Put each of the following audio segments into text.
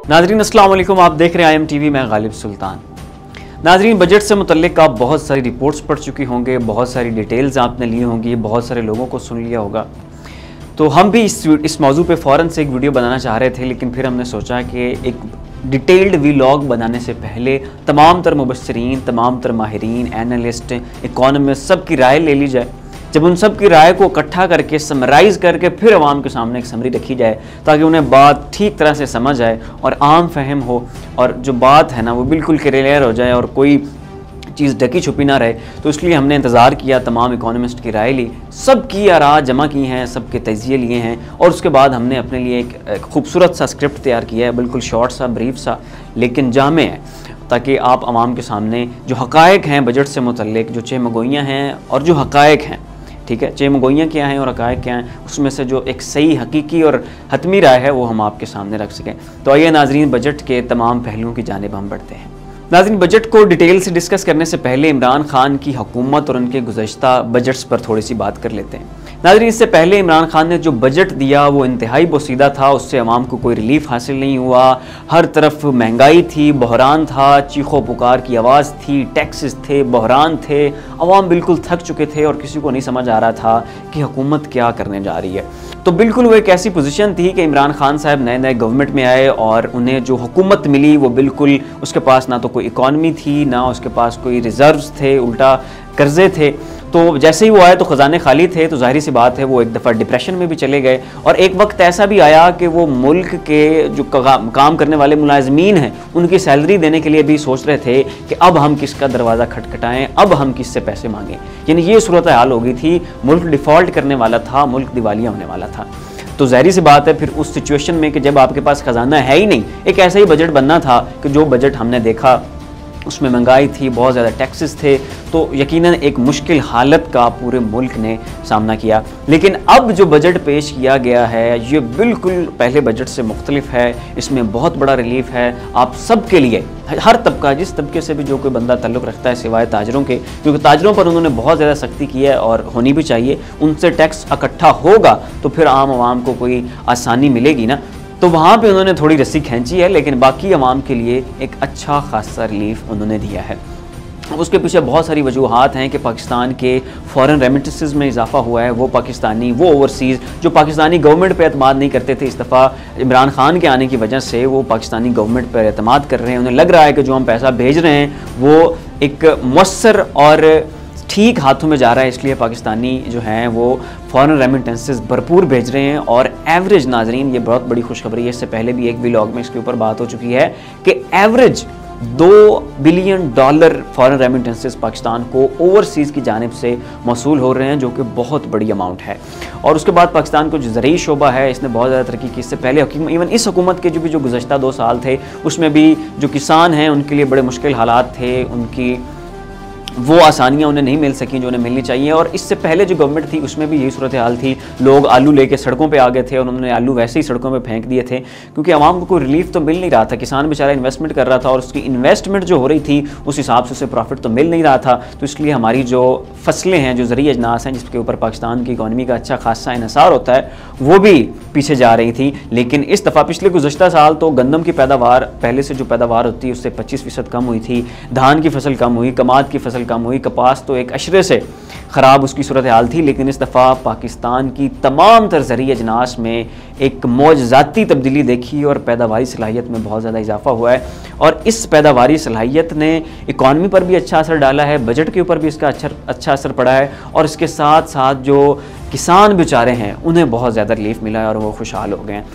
नाजरीन अस्सलाम वालेकुम, आप देख रहे हैं IM TV, मैं गालिब सुल्तान। नाजरीन, बजट से मुतल्लिक आप बहुत सारी रिपोर्ट्स पढ़ चुके होंगे, बहुत सारी डिटेल्स आपने ली होंगी, बहुत सारे लोगों को सुन लिया होगा। तो हम भी इस मौजू पे फ़ौरन से एक वीडियो बनाना चाह रहे थे, लेकिन फिर हमने सोचा कि एक डिटेल्ड व्लॉग बनाने से पहले तमाम तर मुबस्सिरीन, तमाम तर माहिरीन, एनालिस्ट, इकोनॉमिस्ट, सब की राय ले ली जाए। जब उन सब की राय को इकट्ठा करके समराइज़ करके फिर अवाम के सामने एक समरी रखी जाए, ताकि उन्हें बात ठीक तरह से समझ आए और आम फहम हो, और जो बात है ना वो बिल्कुल क्लियर हो जाए और कोई चीज़ ढकी छुपी ना रहे। तो इसलिए हमने इंतज़ार किया, तमाम इकोनॉमिस्ट की राय ली, सब की आरा जमा की हैं, सब के तजिए लिए हैं, और उसके बाद हमने अपने लिए एक खूबसूरत सा स्क्रिप्ट तैयार किया है, बिल्कुल शॉर्ट सा, ब्रीफ सा, लेकिन जामे है, ताकि आप आवाम के सामने जो हक़ाइक़ हैं बजट से मुतल्लिक, जो चहमगोइयाँ हैं और जो हक़ाइक़ हैं, ठीक है, चहमगोइयाँ क्या हैं और हक़ाइक़ क्या हैं, उसमें से जो एक सही, हकीकी और हतमी राय है वो हम आपके सामने रख सकें। तो आइए नाज़रीन, बजट के तमाम पहलुओं की जानिब हम बढ़ते हैं। नाज़रीन, बजट को डिटेल से डिस्कस करने से पहले इमरान खान की हुकूमत और उनके गुज़श्ता बजट्स पर थोड़ी सी बात कर लेते हैं। नाज़रीन, इससे पहले इमरान खान ने जो बजट दिया वो इंतहाई बोसीदा था, उससे अवाम को कोई रिलीफ हासिल नहीं हुआ। हर तरफ महंगाई थी, बहरान था, चीखो पुकार की आवाज़ थी, टैक्सेस थे, बहरान थे, अवाम बिल्कुल थक चुके थे और किसी को नहीं समझ आ रहा था कि हुकूमत क्या करने जा रही है। तो बिल्कुल वो एक ऐसी पोजीशन थी कि इमरान खान साहब नए नए गवर्नमेंट में आए और उन्हें जो हुकूमत मिली वो बिल्कुल, उसके पास ना तो कोई इकॉनमी थी, ना उसके पास कोई रिजर्व्स थे, उल्टा कर्जे थे। तो जैसे ही वो आए तो ख़जाने खाली थे, तो जाहिर सी बात है वो एक दफ़ा डिप्रेशन में भी चले गए। और एक वक्त ऐसा भी आया कि वो मुल्क के जो काम करने वाले मुलाजमीन हैं उनकी सैलरी देने के लिए भी सोच रहे थे कि अब हम किसका दरवाज़ा खटखटाएं, अब हम किससे पैसे मांगें। यानी ये सूरत हाल हो गई थी, मुल्क डिफ़ॉल्ट करने वाला था, मुल्क दिवालिया होने वाला था। तो ज़ाहिर सी बात है फिर उस सिचुएशन में कि जब आपके पास ख़जाना है ही नहीं, एक ऐसा ही बजट बनना था कि जो बजट हमने देखा उसमें महंगाई थी, बहुत ज़्यादा टैक्सेस थे, तो यकीनन एक मुश्किल हालत का पूरे मुल्क ने सामना किया। लेकिन अब जो बजट पेश किया गया है ये बिल्कुल पहले बजट से मुख्तलिफ है, इसमें बहुत बड़ा रिलीफ है आप सब के लिए, हर तबका, जिस तबके से भी जो कोई बंदा ताल्लुक़ रखता है सिवाय ताजरों के, क्योंकि ताजरों पर उन्होंने बहुत ज़्यादा सख्ती की है और होनी भी चाहिए। उनसे टैक्स इकट्ठा होगा तो फिर आम आवाम को कोई आसानी मिलेगी ना, तो वहाँ पे उन्होंने थोड़ी रस्सी खींची है, लेकिन बाकी अवाम के लिए एक अच्छा खासा रिलीफ उन्होंने दिया है। उसके पीछे बहुत सारी वजूहात हैं कि पाकिस्तान के फॉरेन रेमिटेंसेस में इजाफा हुआ है। वो पाकिस्तानी, वो ओवरसीज़ जो पाकिस्तानी गवर्नमेंट पे एतमाद नहीं करते थे, इस दफ़ा इमरान खान के आने की वजह से वो पाकिस्तानी गवर्नमेंट पर एतमाद कर रहे हैं। उन्हें लग रहा है कि जो हम पैसा भेज रहे हैं वो एक मौसर और ठीक हाथों में जा रहा है, इसलिए पाकिस्तानी जो हैं वो फॉरेन रेमिटेंसेस भरपूर भेज रहे हैं। और एवरेज, नाजरीन ये बहुत बड़ी खुशखबरी है, इससे पहले भी एक व्लॉग में इसके ऊपर बात हो चुकी है कि average $2 billion foreign remittances Pakistan को ओवरसीज़ की जानिब से मौसूल हो रहे हैं, जो कि बहुत बड़ी अमाउंट है। और उसके बाद पाकिस्तान को जो ज़रूरी शोबा है इसने बहुत ज़्यादा तरक्की की। इससे पहले इवन इस हुकूमत के जो गुज़श्ता 2 साल थे उसमें भी जो किसान हैं उनके लिए बड़े मुश्किल हालात थे, उनकी वो आसानियाँ उन्हें नहीं मिल सकी जो उन्हें मिलनी चाहिए। और इससे पहले जो गवर्नमेंट थी उसमें भी यही सूरत हाल थी, लोग आलू लेके सड़कों पे आ गए थे और उन्होंने आलू वैसे ही सड़कों पे फेंक दिए थे, क्योंकि आवाम को कोई रिलीफ तो मिल नहीं रहा था। किसान बेचारा इन्वेस्टमेंट कर रहा था और उसकी इन्वेस्टमेंट जो हो रही थी उस हिसाब से उसे प्रॉफिट तो मिल नहीं रहा था। तो इसलिए हमारी जो फसलें हैं, जो ज़रूरी अजनास हैं, जिसके ऊपर पाकिस्तान की इकॉनमी का अच्छा खासा इन्हिसार होता है, वो भी पीछे जा रही थी। लेकिन इस दफ़ा पिछले गुज़श्ता साल तो गंदम की पैदावार पहले से जो पैदावार होती है उससे 25% कम हुई थी, धान की फसल कम हुई, कमाद की फसल कम हुई, कपास तो एक अशरे से ख़राब उसकी सूरत हाल थी। लेकिन इस दफ़ा पाकिस्तान की तमाम तर ज़रूरी अजनास में एक मौजज़ाती तब्दीली देखी और पैदावारी सलाहियत में बहुत ज़्यादा इजाफा हुआ है। और इस पैदावारी सलाहियत ने इकॉनमी पर भी अच्छा असर डाला है, बजट के ऊपर भी इसका अच्छा असर पड़ा है, और इसके साथ साथ जो किसान बेचारे हैं उन्हें बहुत ज़्यादा रिलीफ मिला है और वो खुशहाल हो गए हैं।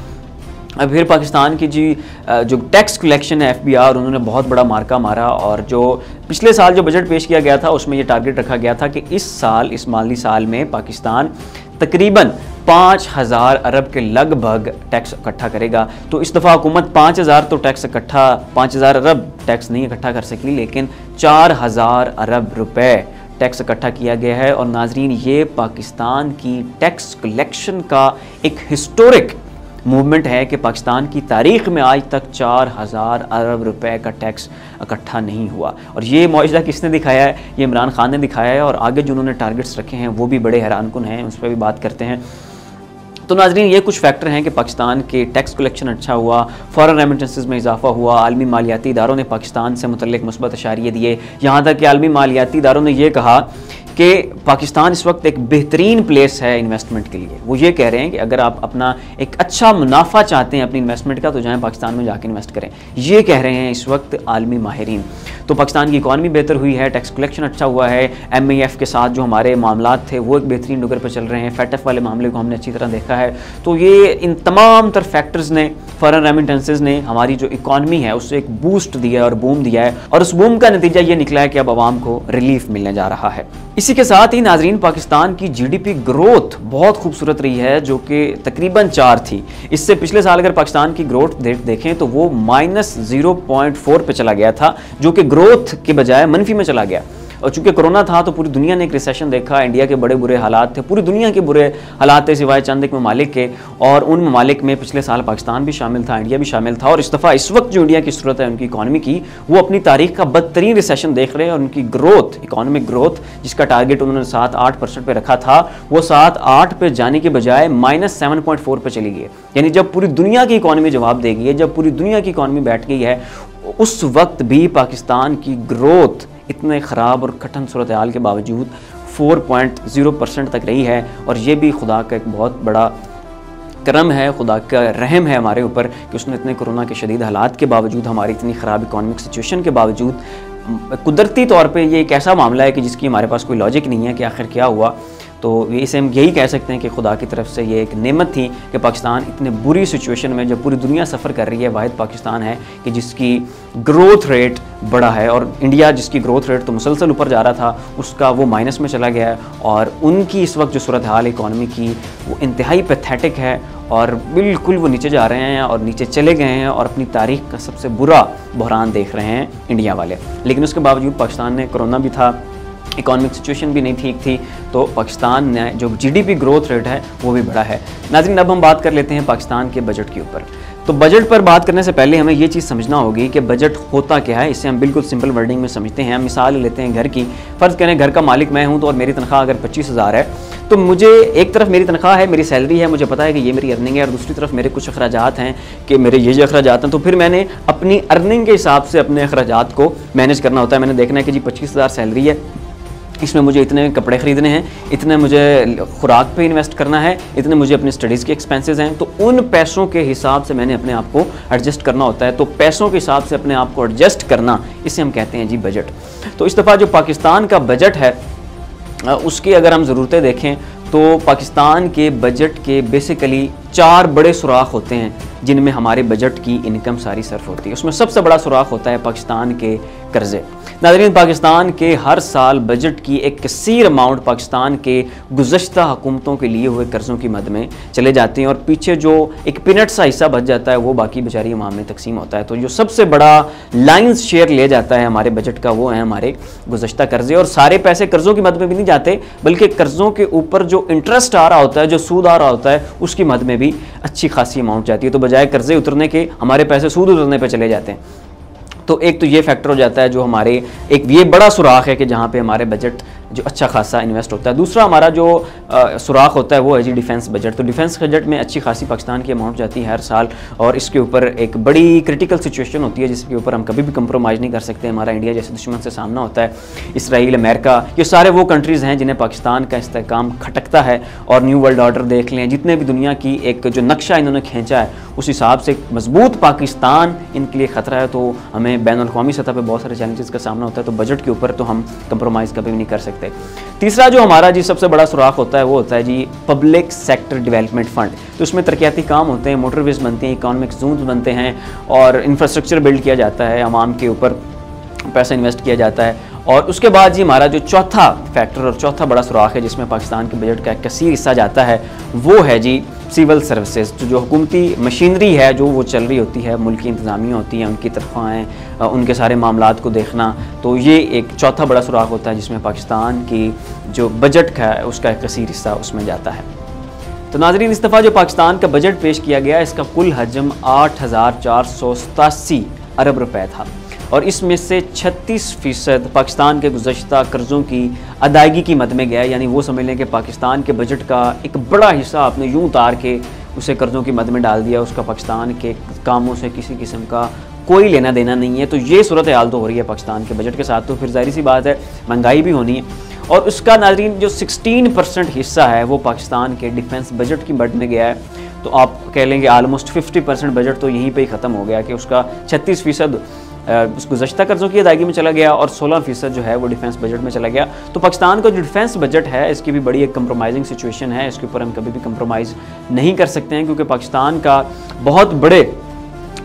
अब फिर पाकिस्तान की जो टैक्स कलेक्शन है FBR, उन्होंने बहुत बड़ा मार्का मारा। और जो पिछले साल जो बजट पेश किया गया था उसमें ये टारगेट रखा गया था कि इस माली साल में पाकिस्तान तकरीबन 5,000 अरब के लगभग टैक्स इकट्ठा करेगा। तो इस दफ़ा हुकूमत 5,000 अरब टैक्स नहीं इकट्ठा कर सकी, लेकिन 4,000 अरब रुपए टैक्स इकट्ठा किया गया है। और नाजरीन, ये पाकिस्तान की टैक्स कलेक्शन का एक हिस्टोरिक मूवमेंट है कि पाकिस्तान की तारीख में आज तक 4,000 अरब रुपए का टैक्स इकट्ठा नहीं हुआ। और ये मौजज़ा किसने दिखाया है? ये इमरान खान ने दिखाया है। और आगे जो उन्होंने टारगेट्स रखे हैं वो भी बड़े हैरानकुन हैं, उस पर भी बात करते हैं। तो नाज़रीन, ये कुछ फैक्टर हैं कि पाकिस्तान के टैक्स कलेक्शन अच्छा हुआ, फॉरेन रेमिटेंसेस में इजाफा हुआ, आलमी मालियाती इदारों ने पाकिस्तान से मुतल्लिक मुस्बत इशारे दिए। यहाँ तक कि आलमी मालियाती इदारों ने यह कहा कि पाकिस्तान इस वक्त एक बेहतरीन प्लेस है इन्वेस्टमेंट के लिए। वो ये कह रहे हैं कि अगर आप अपना एक अच्छा मुनाफा चाहते हैं अपनी इन्वेस्टमेंट का, तो जाएँ पाकिस्तान में जाके इन्वेस्ट करें। ये कह रहे हैं इस वक्त आलमी माहिरीन। तो पाकिस्तान की इकॉनमी बेहतर हुई है, टैक्स कलेक्शन अच्छा हुआ है, MAF के साथ जो हमारे मामलात थे वो एक बेहतरीन डगर पर चल रहे हैं, FATF वाले मामले को हमने अच्छी तरह देखा है। तो ये इन तमाम तर फैक्टर्स ने, फॉरेन रेमिटेंसेस ने हमारी जो इकॉनमी है उससे एक बूस्ट दिया है और बूम दिया है, और उस बूम का नतीजा ये निकला है कि अब आवाम को रिलीफ मिलने जा रहा है। इसी के साथ ही नाजरीन, पाकिस्तान की GDP ग्रोथ बहुत खूबसूरत रही है, जो कि तकरीबन 4 थी। इससे पिछले साल अगर पाकिस्तान की ग्रोथ देखें तो वो -0.4 पे चला गया था, जो कि ग्रोथ के बजाय मनफी में चला गया। और चूंकि कोरोना था तो पूरी दुनिया ने एक रिसेशन देखा, इंडिया के बड़े बुरे हालात थे, पूरी दुनिया के बुरे हालात थे सिवाय चंद एक ममालिक के, और उन ममालिक में पिछले साल पाकिस्तान भी शामिल था, इंडिया भी शामिल था। और इस दफ़ा इस वक्त जो इंडिया की सूरत है उनकी इकॉनमी की, वो अपनी तारीख का बदतरीन रिसेशन देख रहे हैं, और उनकी ग्रोथ, इकॉनमिक ग्रोथ जिसका टारगेट उन्होंने 7-8% पे रखा था, वो 7-8 पे जाने के बजाय -7.4 पे चली गई। यानी जब पूरी दुनिया की इकॉनमी जवाब देगी है, जब पूरी दुनिया की इकॉनमी बैठ गई है, उस वक्त भी पाकिस्तान की ग्रोथ इतने ख़राब और कठिन सूरत हाल के बावजूद 4.0% तक रही है। और ये भी खुदा का एक बहुत बड़ा करम है, खुदा का रहम है हमारे ऊपर कि उसने इतने कोरोना के शदीद हालात के बावजूद, हमारी इतनी ख़राब इकॉनमिक सिचुएशन के बावजूद, कुदरती तौर पे ये एक ऐसा मामला है कि जिसकी हमारे पास कोई लॉजिक नहीं है कि आखिर क्या हुआ। तो इसे हम यही कह सकते हैं कि खुदा की तरफ से ये एक नेमत थी कि पाकिस्तान इतने बुरी सिचुएशन में, जब पूरी दुनिया सफ़र कर रही है, वाहिद पाकिस्तान है कि जिसकी ग्रोथ रेट बड़ा है। और इंडिया जिसकी ग्रोथ रेट तो मुसलसल ऊपर जा रहा था, उसका वो माइनस में चला गया है। और उनकी इस वक्त जो सूरत हाल इकॉनमी की वो इंतहाई पैथेटिक है, और बिल्कुल वो नीचे जा रहे हैं और नीचे चले गए हैं, और अपनी तारीख का सबसे बुरा बहरान देख रहे हैं इंडिया वाले। लेकिन उसके बावजूद पाकिस्तान ने, कोरोना भी था, इकॉनमिक सिचुएशन भी नहीं ठीक थी, तो पाकिस्तान ने जो GDP ग्रोथ रेट है वो भी बढ़ा है। नाज़रीन, अब हम बात कर लेते हैं पाकिस्तान के बजट के ऊपर। तो बजट पर बात करने से पहले हमें ये चीज़ समझना होगी कि बजट होता क्या है। इसे हम बिल्कुल सिंपल वर्डिंग में समझते हैं। हम मिसाल लेते हैं घर की। फ़र्ज़ करें घर का मालिक मैं हूँ, तो और मेरी तनख्वाह अगर 25,000 है, तो मुझे एक तरफ मेरी तनख्वाह है, मेरी सैलरी है, मुझे पता है कि ये मेरी अर्निंग है, और दूसरी तरफ मेरे कुछ अखराजात हैं कि मेरे ये अखराजात हैं। तो फिर मैंने अपनी अर्निंग के हिसाब से अपने अखराजात को मैनेज करना होता है। मैंने देखना है कि जी 25,000 सैलरी है, इसमें मुझे इतने कपड़े ख़रीदने हैं, इतने मुझे खुराक पे इन्वेस्ट करना है, इतने मुझे अपनी स्टडीज़ के एक्सपेंसेस हैं। तो उन पैसों के हिसाब से मैंने अपने आप को एडजस्ट करना होता है। तो पैसों के हिसाब से अपने आप को एडजस्ट करना, इसे हम कहते हैं जी बजट। तो इस दफ़ा जो पाकिस्तान का बजट है उसकी अगर हम ज़रूरतें देखें तो पाकिस्तान के बजट के बेसिकली 4 बड़े सुराख होते हैं जिनमें हमारे बजट की इनकम सारी सर्फ होती है। उसमें सबसे बड़ा सुराख होता है पाकिस्तान के कर्ज़े। नाज़रीन, पाकिस्तान के हर साल बजट की एक कसीर अमाउंट पाकिस्तान के गुज़श्ता हुकूमतों के लिए हुए कर्ज़ों की मद में चले जाते हैं, और पीछे जो एक पीनट सा हिस्सा बच जाता है वो बाकी बेचारी अवाम में तकसीम होता है। तो जो सबसे बड़ा लाइन्स शेयर ले जाता है हमारे बजट का, वो है हमारे गुज़श्ता कर्ज़े। और सारे पैसे कर्ज़ों की मद में भी नहीं जाते, बल्कि कर्ज़ों के ऊपर जो इंटरेस्ट आ रहा होता है, जो सूद आ रहा होता है, उसकी मद में भी अच्छी खासी अमाउंट जाती है। तो बजाय कर्ज़े उतरने के हमारे पैसे सूद उतरने पर चले जाते हैं। तो एक तो ये फैक्टर हो जाता है जो हमारे एक ये बड़ा सुराख है कि जहाँ पे हमारे बजट जो अच्छा खासा इन्वेस्ट होता है। दूसरा हमारा जो सुराख होता है वो है जी डिफेंस बजट। तो डिफेंस बजट में अच्छी खासी पाकिस्तान की अमाउंट जाती है हर साल, और इसके ऊपर एक बड़ी क्रिटिकल सिचुएशन होती है जिसके ऊपर हम कभी भी कंप्रोमाइज़ नहीं कर सकते। हमारा इंडिया जैसे दुश्मन से सामना होता है, इसराइल, अमेरिका, ये सारे वो कंट्रीज़ हैं जिन्हें पाकिस्तान का इस्तेहकाम खटकता है। और न्यू वर्ल्ड ऑर्डर देख लें, जितने भी दुनिया की एक जो नक्शा इन्होंने खींचा है उस हिसाब से मजबूत पाकिस्तान इनके लिए ख़तरा है। तो हमें बैनुल-अक़वामी सतह पर बहुत सारे चैलेंजेस का सामना होता है। तो बजट के ऊपर तो हम कंप्रोमाइज़ कभी भी नहीं कर सकते। तीसरा जो हमारा जी सबसे बड़ा सुराख होता है वो होता है जी पब्लिक सेक्टर डेवलपमेंट फ़ंड। तो उसमें तरक्याती काम होते हैं, मोटरवेज बनते हैं, इकॉनमिक जोन्स बनते हैं, और इंफ्रास्ट्रक्चर बिल्ड किया जाता है, आवाम के ऊपर पैसा इन्वेस्ट किया जाता है। और उसके बाद जी हमारा जो चौथा फैक्टर और चौथा बड़ा सुराख है जिसमें पाकिस्तान के बजट का एक कसीर हिस्सा जाता है, वो है जी सिविल सर्विसेज। तो जो हुकूमती मशीनरी है जो वो चल रही होती है, मुल्की इंतज़ामिया होती हैं, उनकी तनख्वाहें, उनके सारे मामलात को देखना, तो ये एक चौथा बड़ा सुराख होता है जिसमें पाकिस्तान की जो बजट का है उसका एक कसीर हिस्सा उसमें जाता है। तो नाज़रीन, इस दफ़ा जो पाकिस्तान का बजट पेश किया गया इसका कुल हजम 8,487 अरब रुपए था। और इसमें से 36% पाकिस्तान के गुज़श्ता कर्ज़ों की अदायगी की मद में गया है। यानी वो समझ लें कि पाकिस्तान के बजट का एक बड़ा हिस्सा आपने यूँ उतार के उसे कर्ज़ों की मद में डाल दिया, उसका पाकिस्तान के कामों से किसी किस्म का कोई लेना देना नहीं है। तो ये सूरत हाल तो हो रही है पाकिस्तान के बजट के साथ, तो फिर जाहिर सी बात है महंगाई भी होनी है। और उसका नाज़रीन जो 16% हिस्सा है वो पाकिस्तान के डिफेंस बजट की मद में गया है। तो आप कह लेंगे आलमोस्ट 50% बजट तो यहीं पे ही ख़त्म हो गया कि उसका 36% उस गुज़श्ता कर्ज़ों की अदायगी में चला गया और 16% जो है वो डिफेंस बजट में चला गया। तो पाकिस्तान का जो डिफेंस बजट है इसकी भी बड़ी एक कंप्रोमाइजिंग सिचुएशन है, इसके ऊपर हम कभी भी कंप्रोमाइज़ नहीं कर सकते हैं क्योंकि पाकिस्तान का बहुत बड़े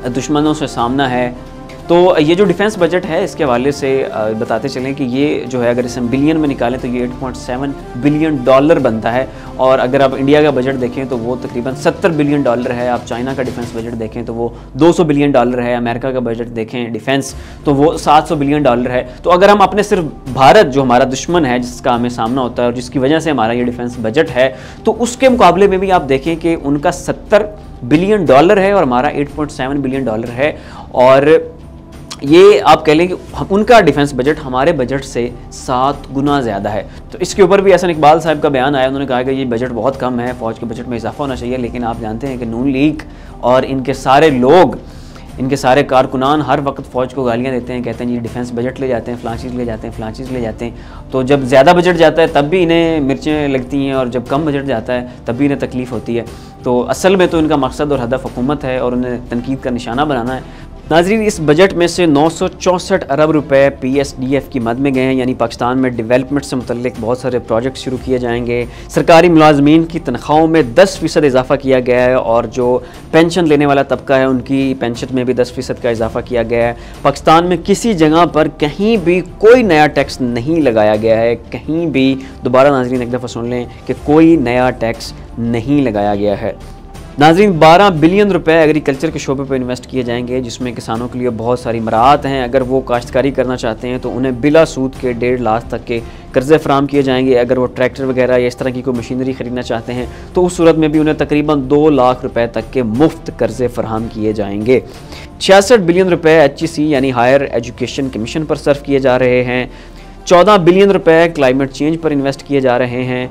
दुश्मनों से सामना है। तो ये जो डिफेंस बजट है इसके हवाले से बताते चलें कि ये जो है अगर इसे हम बिलियन में निकालें तो ये $8.7 बिलियन बनता है। और अगर आप इंडिया का बजट देखें तो वो तकरीबन $70 बिलियन है। आप चाइना का डिफेंस बजट देखें तो वो $200 बिलियन है। अमेरिका का बजट देखें डिफेंस तो वो $700 बिलियन है। तो अगर हम अपने सिर्फ भारत जो हमारा दुश्मन है जिसका हमें सामना होता है और जिसकी वजह से हमारा ये डिफेंस बजट है, तो उसके मुकाबले में भी आप देखें कि उनका $70 बिलियन है और हमारा $8.7 बिलियन है। और ये आप कह लें कि उनका डिफेंस बजट हमारे बजट से 7 गुना ज़्यादा है। तो इसके ऊपर भी हसन इकबाल साहब का बयान आया, उन्होंने कहा कि ये बजट बहुत कम है, फ़ौज के बजट में इजाफा होना चाहिए। लेकिन आप जानते हैं कि नून लीग और इनके सारे लोग, इनके सारे कारकुनान हर वक्त फ़ौज को गालियाँ देते हैं, कहते हैं जी डिफेंस बजट ले जाते हैं, फ़लाँ चीज़ ले जाते हैं, फ़लाँ चीज़ ले जाते हैं। तो जब ज़्यादा बजट जाता है तब भी इन्हें मिर्चें लगती हैं और जब कम बजट जाता है तब भी इन्हें तकलीफ़ होती है। तो असल में तो इनका मकसद और हदफ हुकूमत है और उन्हें तनकीद का निशाना बनाना है। नाज़रीन, इस बजट में से 964 अरब रुपए PSDF की मद में गए हैं, यानी पाकिस्तान में डेवलपमेंट से मुतल्लिक बहुत सारे प्रोजेक्ट शुरू किए जाएंगे। सरकारी मुलाजमीन की तनख्वाहों में 10% इजाफा किया गया है और जो पेंशन लेने वाला तबका है उनकी पेंशन में भी 10% का इजाफा किया गया है। पाकिस्तान में किसी जगह पर कहीं भी कोई नया टैक्स नहीं लगाया गया है, कहीं भी, दोबारा नाज़रीन एक दफ़ा सुन लें कि कोई नया टैक्स नहीं लगाया गया है। नाज़रीन, 12 बिलियन रुपए एग्रीकल्चर के शोबे पर इन्वेस्ट किए जाएंगे जिसमें किसानों के लिए बहुत सारी मराहत हैं। अगर वो काश्तकारी करना चाहते हैं तो उन्हें बिला सूद के 1.5 लाख तक के कर्ज़े फराम किए जाएंगे। अगर वो ट्रैक्टर वगैरह या इस तरह की कोई मशीनरी ख़रीदना चाहते हैं तो उस सूरत में भी उन्हें तकरीबन 2 लाख रुपए तक के मुफ्त कर्ज़े फराहम किए जाएंगे। 66 बिलियन रुपए HEC यानी हायर एजुकेशन कमीशन पर सर्व किए जा रहे हैं। 14 बिलियन रुपए क्लाइमेट चेंज पर इन्वेस्ट किए जा रहे हैं।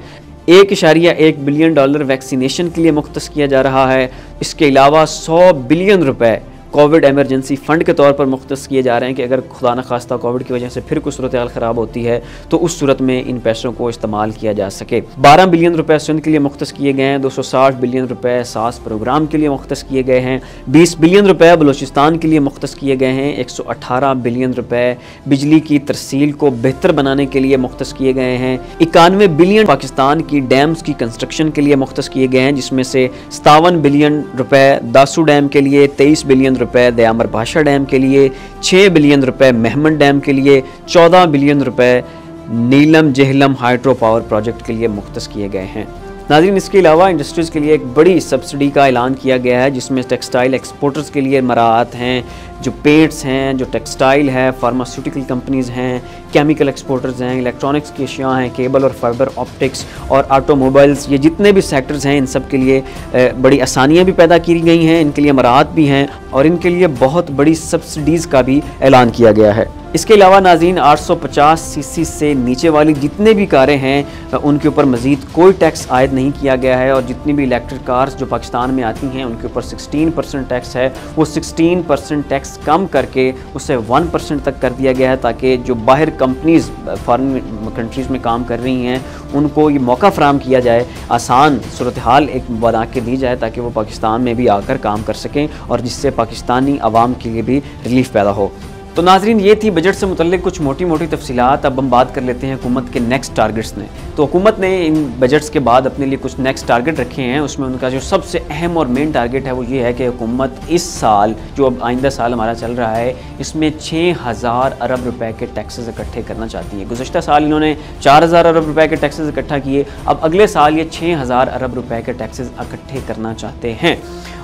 $1.1 बिलियन वैक्सीनेशन के लिए मुख्तस किया जा रहा है। इसके अलावा 100 बिलियन रुपए कोविड एमरजेंसी फ़ंड के तौर पर मुख्तस किए जा रहे हैं कि अगर खुदा न खास्ता कोविड की वजह से फिर कोई सूरत हाल ख़राब होती है तो उस सूरत में इन पैसों को इस्तेमाल किया जा सके। 12 बिलियन रुपए सिंध के लिए मुख्तस किए गए हैं। 260 बिलियन रुपए सास प्रोग्राम के लिए मुख्तस किए गए हैं। 20 बिलियन रुपए बलूचिस्तान के लिए मुख्तस किए गए हैं। 118 बिलियन रुपए बिजली की तरसील को बेहतर बनाने के लिए मुख्तस किए गए हैं। 91 बिलियन पाकिस्तान की डैम्स की कंस्ट्रक्शन के लिए मुख्तस किए गए हैं, जिसमें से 57 बिलियन रुपए दासू डैम के लिए, 23 बिलियन रुपए दयामर भाषा डैम के लिए, 6 बिलियन रुपए मेहमन डैम के लिए, 14 बिलियन रुपए नीलम जेहलम हाइड्रो पावर प्रोजेक्ट के लिए मुख्तस किए गए हैं। नाज़रीन, इसके अलावा इंडस्ट्रीज़ के लिए एक बड़ी सब्सिडी का ऐलान किया गया है जिसमें टेक्सटाइल एक्सपोर्टर्स के लिए मराहत हैं, जो पेंट्स हैं, जो टेक्सटाइल है, फार्मास्यूटिकल कंपनीज़ हैं, केमिकल एक्सपोर्टर्स हैं, इलेक्ट्रॉनिक्स की अशिया हैं, केबल और फाइबर ऑप्टिक्स और ऑटोमोबाइल्स, ये जितने भी सेक्टर्स हैं इन सब के लिए बड़ी आसानियाँ भी पैदा की गई हैं, इनके लिए मराहत भी हैं और इनके लिए बहुत बड़ी सब्सिडीज़ का भी ऐलान किया गया है। इसके अलावा नाज़रीन, 850 सीसी से नीचे वाली जितने भी कारें हैं उनके ऊपर मज़ीद कोई टैक्स आयद नहीं किया गया है और जितनी भी इलेक्ट्रिक कार्स जो पाकिस्तान में आती हैं उनके ऊपर 16% टैक्स है। वो 16% टैक्स कम करके उसे 1% तक कर दिया गया है ताकि जो बाहर कंपनीज़ फॉरेन कंट्रीज़ में काम कर रही हैं उनको ये मौका फराहम किया जाए, आसान सूरत हाल एक बना के दी जाए ताकि वो पाकिस्तान में भी आकर काम कर सकें और जिससे पाकिस्तानी आवाम के लिए भी रिलीफ पैदा हो। तो नाज़रीन, ये थी बजट से मुतल्लिक कुछ मोटी मोटी तफसीलात। अब हम बात कर लेते हैं हुकूमत के नेक्स्ट टारगेट्स ने। तो हुकूमत ने इन बजट्स के बाद अपने लिए कुछ नेक्स्ट टारगेट रखे हैं। उसमें उनका जो सबसे अहम और मेन टारगेट है वो ये है कि हुकूमत इस साल, जो अब आइंदा साल हमारा चल रहा है, इसमें 6000 अरब रुपए के टैक्सेस इकट्ठे करना चाहती है। गुज़श्ता साल इन्होंने 4000 अरब रुपए के टैक्सेस इकट्ठा किए, अब अगले साल ये 6000 अरब रुपए के टैक्सेस इकट्ठे करना चाहते हैं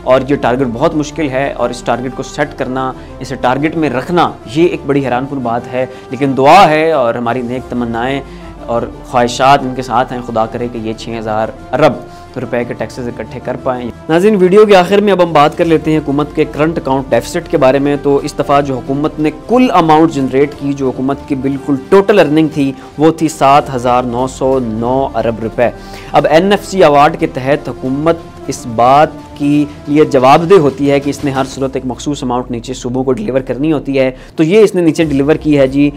और ये टारगेट बहुत मुश्किल है और इस टारगेट को सेट करना, इसे टारगेट में रखना, ये एक बड़ी हैरानकुन बात है। लेकिन दुआ है और हमारी नेक तमन्नाएं और ख्वाहिशात इनके साथ हैं, खुदा करे कि ये 6000 अरब रुपए के टैक्सेस इकट्ठे कर पाएँ। नाज़रीन, वीडियो के आखिर में अब हम बात कर लेते हैं हुकूमत के करंट अकाउंट डेफिसिट के बारे में। तो इस दफ़ा जो हुकूमत ने कुल अमाउंट जनरेट की, जो हुकूमत की बिल्कुल टोटल अर्निंग थी, वो थी 7,909 अरब रुपए। अब NFC अवार्ड के तहत हुकूमत इस बात की लिए जवाबदेह होती है कि इसने हर सूरत एक मखसूस अमाउंट नीचे सूबों को डिलीवर करनी होती है। तो ये इसने नीचे डिलीवर की है जी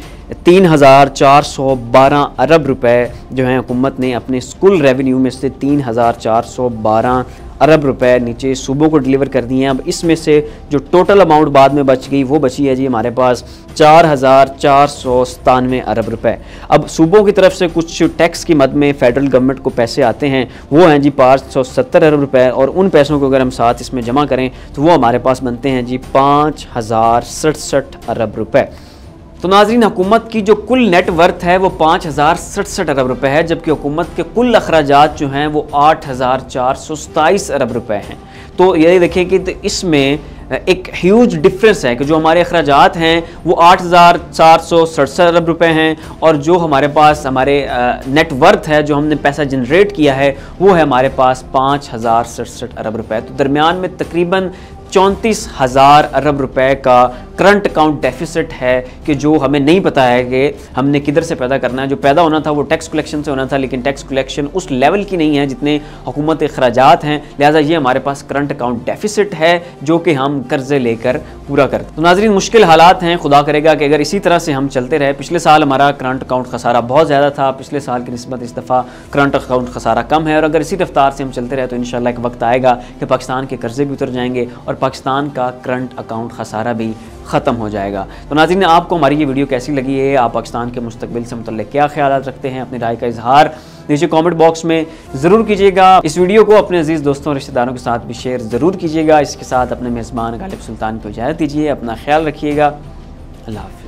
3,412 अरब रुपए जो हैं हुकूमत ने अपने कुल रेवेन्यू में से 3,412 अरब रुपए नीचे सूबों को डिलीवर कर दिए हैं। अब इसमें से जो टोटल अमाउंट बाद में बच गई वो बची है जी हमारे पास 4,497 अरब रुपए। अब सूबों की तरफ से कुछ टैक्स की मद में फेडरल गवर्नमेंट को पैसे आते हैं, वो हैं जी 570 अरब रुपए, और उन पैसों को अगर हम साथ इसमें जमा करें तो वो हमारे पास बनते हैं जी 5,067 अरब रुपए। तो नाज़रीन, हुकूमत की जो कुल नेट वर्थ है वो 5,067 अरब रुपए है, जबकि हुकूमत के कुल अखराजात जो हैं वो 8,427 अरब रुपए हैं। तो ये देखिए कि तो इसमें एक ह्यूज डिफरेंस है कि जो हमारे अखराजात हैं वो 8,467 अरब रुपए हैं, और जो हमारे पास हमारे नेट वर्थ है, जो हमने पैसा जनरेट किया है, वो है हमारे पास 5,067 अरब रुपए। तो दरमियान में तकरीबन 34,000 अरब रुपए का करंट अकाउंट डेफिसिट है कि जो हमें नहीं पता है कि हमने किधर से पैदा करना है। जो पैदा होना था वो टैक्स कलेक्शन से होना था, लेकिन टैक्स कलेक्शन उस लेवल की नहीं है जितने हुकूमत अखराजात हैं, लिहाजा ये हमारे पास करंट अकाउंट डेफिसिट है जो कि हम कर्जे लेकर पूरा करते। तो नाज़रीन, मुश्किल हालात हैं, खुदा करेगा कि अगर इसी तरह से हम चलते रहे। पिछले साल हमारा करंट अकाउंट खसारा बहुत ज़्यादा था, पिछले साल की निस्बत इस दफ़ा करंट अकाउंट खसारा कम है, और अगर इसी रफ्तार से हम चलते रहे तो इंशाअल्लाह एक वक्त आएगा कि पाकिस्तान के कर्जे भी उतर जाएंगे और पाकिस्तान का करंट अकाउंट खसारा भी ख़त्म हो जाएगा। तो नाज़रीन, आपको हमारी ये वीडियो कैसी लगी है? आप पाकिस्तान के मुस्तकबिल से मुतल्लिक़ क्या ख्यालात रखते हैं? अपनी राय का इजहार नीचे कमेंट बॉक्स में ज़रूर कीजिएगा। इस वीडियो को अपने अजीज़ दोस्तों और रिश्तेदारों के साथ भी शेयर ज़रूर कीजिएगा। इसके साथ अपने मेज़बान गालिब सुल्तान को इजाज़त दीजिए। अपना ख्याल रखिएगा। अल्लाह हाफ़िज़।